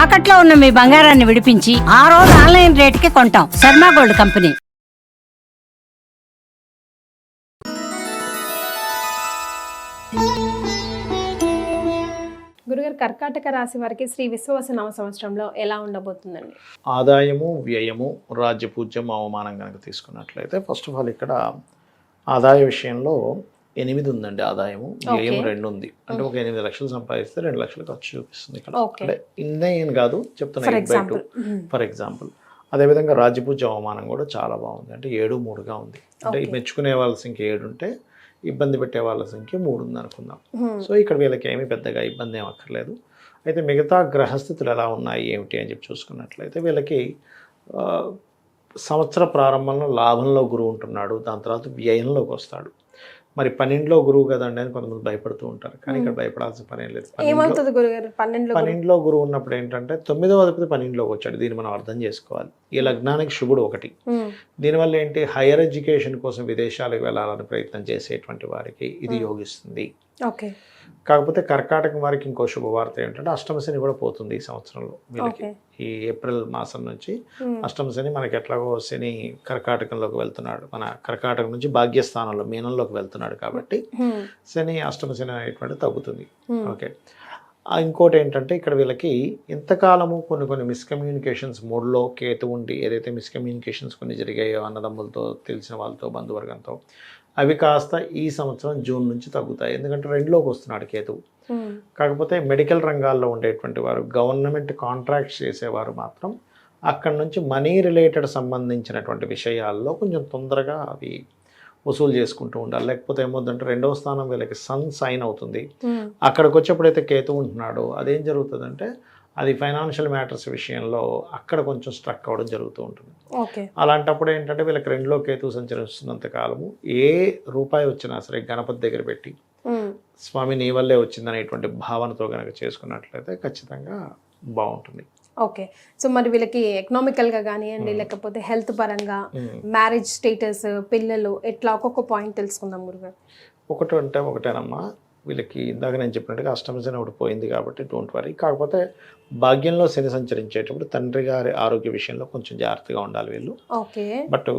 తాకట్లో ఉన్న మీ బంగారాన్ని విడిపించి ఆ రోజు ఆన్లైన్ రేటుకి కొంటాం. Sharma gold company. గురుగారు, కర్కాటక రాశి వారికి శ్రీ విశ్వవసనామ సంవత్సరంలో ఎలా ఉండబోతుందండి? ఆదాయము, వ్యయము, రాజ్యపూజ్యం, అవమానం కనుక తీసుకున్నట్లయితే ఫస్ట్ ఆఫ్ ఆల్ ఇక్కడ ఆదాయ విషయంలో 8 ఉందండి. ఆదాయము, వ్యయం 2 ఉంది. అంటే ఒక 8 లక్షలు సంపాదిస్తే 2 లక్షలు ఖర్చు చూపిస్తుంది ఇక్కడ. అంటే ఇన్నేం కాదు చెప్తున్నా, 8/2 ఫర్ ఎగ్జాంపుల్. అదేవిధంగా రాజ్యపూజ్యం, అవమానం కూడా చాలా బాగుంది. అంటే 7, 3గా ఉంది. అంటే మెచ్చుకునే వాళ్ళ సంఖ్య 7 ఉంటే ఇబ్బంది పెట్టే వాళ్ళ సంఖ్య 3 ఉంది అనుకుందాం. సో ఇక్కడ వీళ్ళకి ఏమీ పెద్దగా ఇబ్బంది ఏం అక్కర్లేదు. అయితే మిగతా గ్రహస్థితులు ఎలా ఉన్నాయి ఏమిటి అని చెప్పి చూసుకున్నట్లయితే వీళ్ళకి సంవత్సర ప్రారంభంలో లాభంలో గురువు ఉంటున్నాడు. దాని తర్వాత వ్యయంలోకి వస్తాడు. మరి 12లో గురువు కదండి అని కొంతమంది భయపడుతూ ఉంటారు. కానీ ఇక్కడ భయపడాల్సిన పని ఏం లేదు. 12లో గురువు ఉన్నప్పుడు ఏంటంటే 9వ అధిపతి 12లోకి వచ్చాడు. దీన్ని మనం అర్థం చేసుకోవాలి. ఈ లగ్నానికి శుభుడు 1. దీనివల్ల ఏంటి, హైయర్ ఎడ్యుకేషన్ కోసం విదేశాలకు వెళ్ళాలని ప్రయత్నం చేసేటువంటి వారికి ఇది యోగిస్తుంది. కాకపోతే కర్కాటకం వారికి ఇంకో శుభవార్త ఏంటంటే అష్టమ శని కూడా పోతుంది ఈ సంవత్సరంలో. వీళ్ళకి ఈ ఏప్రిల్ మాసం నుంచి అష్టమ శని మనకి ఎట్లాగో శని కర్కాటకంలోకి వెళ్తున్నాడు. మన కర్కాటకం నుంచి భాగ్యస్థానంలో మీనంలోకి వెళ్తున్నాడు కాబట్టి శని అష్టమ శని అనేటువంటి తగ్గుతుంది. ఓకే, ఇంకోటి ఏంటంటే ఇక్కడ వీళ్ళకి ఇంతకాలము కొన్ని మిస్కమ్యూనికేషన్స్ మూడ్లో కేతు ఉండి ఏదైతే మిస్కమ్యూనికేషన్స్ కొన్ని జరిగాయో అన్నదమ్ములతో, తెలిసిన వాళ్ళతో, బంధువర్గంతో, అవి కాస్త ఈ సంవత్సరం జూన్ నుంచి తగ్గుతాయి. ఎందుకంటే 2లోకి వస్తున్నాడు కేతువు. కాకపోతే మెడికల్ రంగాల్లో ఉండేటువంటి వారు, గవర్నమెంట్ కాంట్రాక్ట్స్ చేసేవారు మాత్రం అక్కడ నుంచి మనీ రిలేటెడ్ సంబంధించినటువంటి విషయాల్లో కొంచెం తొందరగా అవి వసూలు చేసుకుంటూ ఉండాలి. లేకపోతే ఏమవుతుందంటే 2వ స్థానం వీళ్ళకి సన్ సైన్ అవుతుంది. అక్కడికి వచ్చేప్పుడైతే కేతు ఉంటున్నాడో అదేం జరుగుతుందంటే అది ఫైనాన్షియల్ మ్యాటర్స్ విషయంలో అక్కడ కొంచెం స్ట్రక్ అవ్వడం జరుగుతూ ఉంటుంది. అలాంటప్పుడు ఏంటంటే వీళ్ళకి 2లో కేతు సంచరిస్తున్నంత కాలము ఏ రూపాయి వచ్చినా సరే గణపతి దగ్గర పెట్టి స్వామి నీ వల్లే వచ్చిందనేటువంటి భావనతో కనుక చేసుకున్నట్లయితే ఖచ్చితంగా బాగుంటుంది. ఓకే, సో మరి వీళ్ళకి ఎకనామికల్గా కానివ్వండి, లేకపోతే హెల్త్ పరంగా, మ్యారేజ్ స్టేటస్, పిల్లలు, ఎట్లా ఒక్కొక్క పాయింట్ తెలుసుకుందాం గురుగారు. ఒకటేనమ్మా, వీళ్ళకి ఇందాక నేను చెప్పినట్టుగా అష్టమ శని ఒకటి పోయింది కాబట్టి డోంట్ వరీ. కాకపోతే భాగ్యంలో శని సంచరించేటప్పుడు తండ్రి గారి ఆరోగ్య విషయంలో కొంచెం జాగ్రత్తగా ఉండాలి వీళ్ళు. బట్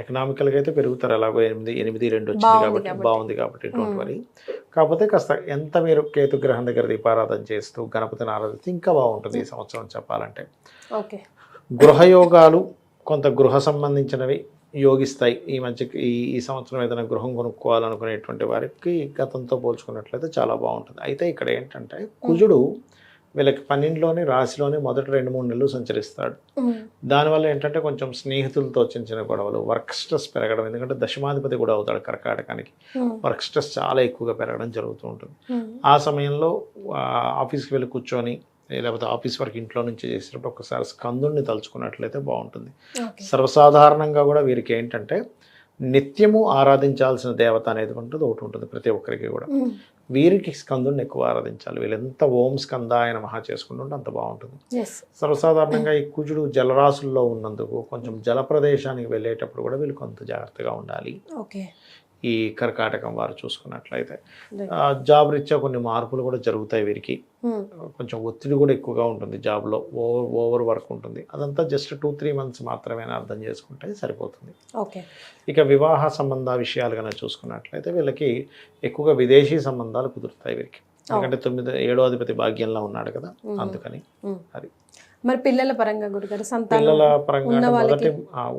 ఎకనామికల్గా అయితే పెరుగుతారు. ఎలాగో 8-2 వచ్చింది కాబట్టి బాగుంది కాబట్టి డోంట్ వరీ. కాకపోతే కాస్త ఎంత మీరు కేతు గ్రహం దగ్గర దీపారాధన చేస్తూ గణపతిని ఆరాధిస్తే ఇంకా బాగుంటుంది ఈ సంవత్సరం చెప్పాలంటే. గృహయోగాలు కొంత గృహ సంబంధించినవి యోగిస్తాయి ఈ మధ్యకి. ఈ సంవత్సరం ఏదైనా గృహం కొనుక్కోవాలనుకునేటువంటి వారికి గతంతో పోల్చుకున్నట్లయితే చాలా బాగుంటుంది. అయితే ఇక్కడ ఏంటంటే కుజుడు వీళ్ళకి 12లోని రాశిలోని మొదటి 2-3 నెలలు సంచరిస్తాడు. దానివల్ల ఏంటంటే కొంచెం స్నేహితులతో చిన్న గొడవలు, వర్క్ స్ట్రెస్ పెరగడం. ఎందుకంటే దశమాధిపతి కూడా అవుతాడు కర్కాటకానికి. వర్క్ స్ట్రెస్ చాలా ఎక్కువగా పెరగడం జరుగుతూ ఉంటుంది. ఆ సమయంలో ఆఫీస్కి వెళ్ళి కూర్చొని లేకపోతే ఆఫీస్ వర్క్ ఇంట్లో నుంచి చేసేటప్పుడు ఒకసారి స్కందుని తలుచుకున్నట్లయితే బాగుంటుంది. సర్వసాధారణంగా కూడా వీరికి ఏంటంటే నిత్యము ఆరాధించాల్సిన దేవత అనేది ఒకటి ఉంటుంది ప్రతి ఒక్కరికి కూడా. వీరికి స్కందుని ఎక్కువ ఆరాధించాలి. వీళ్ళు ఎంత ఓం స్కందాయ నమః చేసుకుంటుంటే అంత బాగుంటుంది. సర్వసాధారణంగా ఈ కుజుడు జలరాశుల్లో ఉన్నందుకు కొంచెం జల ప్రదేశానికి వెళ్ళేటప్పుడు కూడా వీళ్ళు కొంత జాగ్రత్తగా ఉండాలి. ఈ కర్కాటకం వారు చూసుకున్నట్లయితే జాబ్ రీత్యా కొన్ని మార్పులు కూడా జరుగుతాయి వీరికి. కొంచెం ఒత్తిడి కూడా ఎక్కువగా ఉంటుంది జాబ్లో, ఓవర్ వర్క్ ఉంటుంది. అదంతా జస్ట్ 2-3 మంత్స్ మాత్రమే అర్థం చేసుకుంటే సరిపోతుంది. ఇక వివాహ సంబంధ విషయాలు కనుక చూసుకున్నట్లయితే వీళ్ళకి ఎక్కువగా విదేశీ సంబంధాలు కుదురుతాయి వీరికి. ఎందుకంటే 7వ అధిపతి భాగ్యంలో ఉన్నాడు కదా, అందుకని. అది మరి పిల్లల పరంగా గురుగారు, పిల్లల పరంగా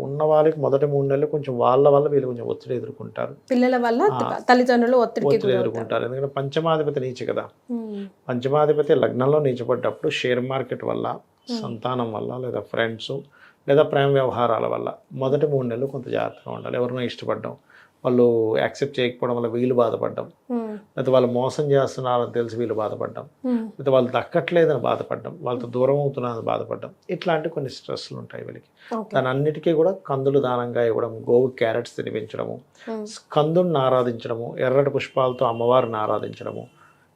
ఉన్న వాళ్ళకి మొదటి 3 నెలలు కొంచెం వాళ్ళ వల్ల వీళ్ళు కొంచెం ఒత్తిడి ఎదుర్కొంటారు. పిల్లల వల్ల తల్లిదండ్రులు ఒత్తిడి ఎదుర్కొంటారు. ఎందుకంటే పంచమాధిపతి నీచ కదా. పంచమాధిపతి లగ్నంలో నీచపడ్డప్పుడు షేర్ మార్కెట్ వల్ల, సంతానం వల్ల, లేదా ఫ్రెండ్స్ లేదా ప్రేమ వ్యవహారాల వల్ల మొదటి 3 నెలలు కొంత జాగ్రత్తగా ఉండాలి. ఎవరినో ఇష్టపడడం, వాళ్ళు యాక్సెప్ట్ చేయకపోవడం వల్ల వీళ్ళు బాధపడ్డం, లేకపోతే వాళ్ళు మోసం చేస్తున్నారని తెలిసి వీళ్ళు బాధపడ్డం, లేకపోతే వాళ్ళు దక్కట్లేదని బాధపడ్డం, వాళ్ళతో దూరం అవుతున్నారని బాధపడ్డం, ఇట్లాంటి కొన్ని స్ట్రెస్లు ఉంటాయి వీళ్ళకి. దాని అన్నిటికీ కూడా కందులు దానంగా ఇవ్వడం, గోవు క్యారెట్స్ తినిపించడము, కందుని ఆరాధించడము, ఎర్రటి పుష్పాలతో అమ్మవారిని ఆరాధించడము,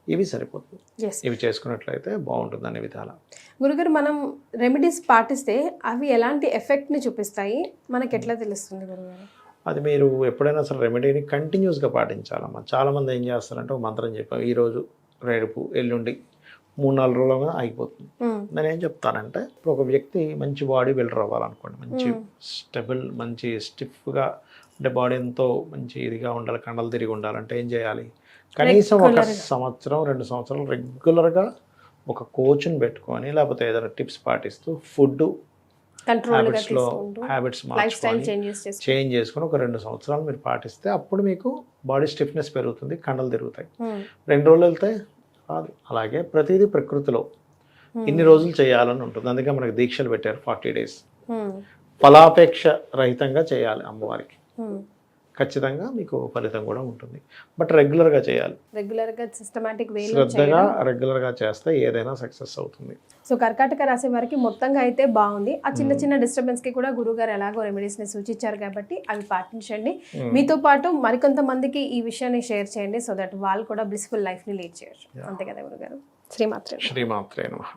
ఇవి సరిపోతుంది. ఇవి చేసుకున్నట్లయితే బాగుంటుంది అనే విధాలు. గురుగారు, మనం రెమెడీస్ పాటిస్తే అవి ఎలాంటి ఎఫెక్ట్ని చూపిస్తాయి మనకి ఎట్లా తెలుస్తుంది గురుగారు? అది మీరు ఎప్పుడైనా అసలు రెమెడీని కంటిన్యూస్గా పాటించాలమ్మా. చాలామంది ఏం చేస్తారంటే ఒక మంత్రం చెప్పాం, ఈరోజు, రేపు, ఎల్లుండి 3-4 రోజులుగా ఆగిపోతుంది. నేను ఏం చెప్తానంటే ఇప్పుడు ఒక వ్యక్తి మంచి బాడీ బిల్డర్ అవ్వాలనుకోండి, మంచి స్టెబుల్, మంచి స్టిఫ్గా అంటే బాడీ ఎంతో మంచి ఇదిగా ఉండాలి, కండలు తిరిగి ఉండాలంటే ఏం చేయాలి? కనీసం 1 సంవత్సరం 2 సంవత్సరాలు రెగ్యులర్గా ఒక కోచ్ని పెట్టుకొని లేకపోతే ఏదైనా టిప్స్ పాటిస్తూ ఫుడ్ హ్యాబిట్స్ మార్చుకొని చేంజ్ చేసుకొని ఒక 2 సంవత్సరాలు మీరు పాటిస్తే అప్పుడు మీకు బాడీ స్టిఫ్నెస్ పెరుగుతుంది, కండలు తిరుగుతాయి. 2 రోజులు వెళ్తే రాదు. అలాగే ప్రతిదీ ప్రకృతిలో ఇన్ని రోజులు చేయాలని ఉంటుంది. అందుకే మనకి దీక్షలు పెట్టారు 40 days. ఫలాపేక్ష రహితంగా చేయాలి అమ్మవారికి. ఖచ్చితంగా మీకు ఫలితం కూడా ఉంటుంది. బట్ రెగ్యులర్గా చేయాలి, రెగ్యులర్గా సిస్టమాటిక్ వే శ్రద్ధగా రెగ్యులర్గా చేస్తే ఏదైనా సక్సెస్ అవుతుంది. సో కర్కాటక రాశి వారికి మొత్తంగా అయితే బాగుంది. ఆ చిన్న చిన్న డిస్టర్బెన్స్కి కూడా గురుగారు ఎలాగో రెమెడీస్ని సూచించారు కాబట్టి అవి పాటించండి. మీతో పాటు మరికొంతమందికి ఈ విషయాన్ని షేర్ చేయండి, సో దట్ వాళ్ళు కూడా బ్లిస్ఫుల్ లైఫ్ని లీడ్ చేయొచ్చు. అంతే కదా గురుగారు? శ్రీమాత్రే శ్రీమాత్రే నమః.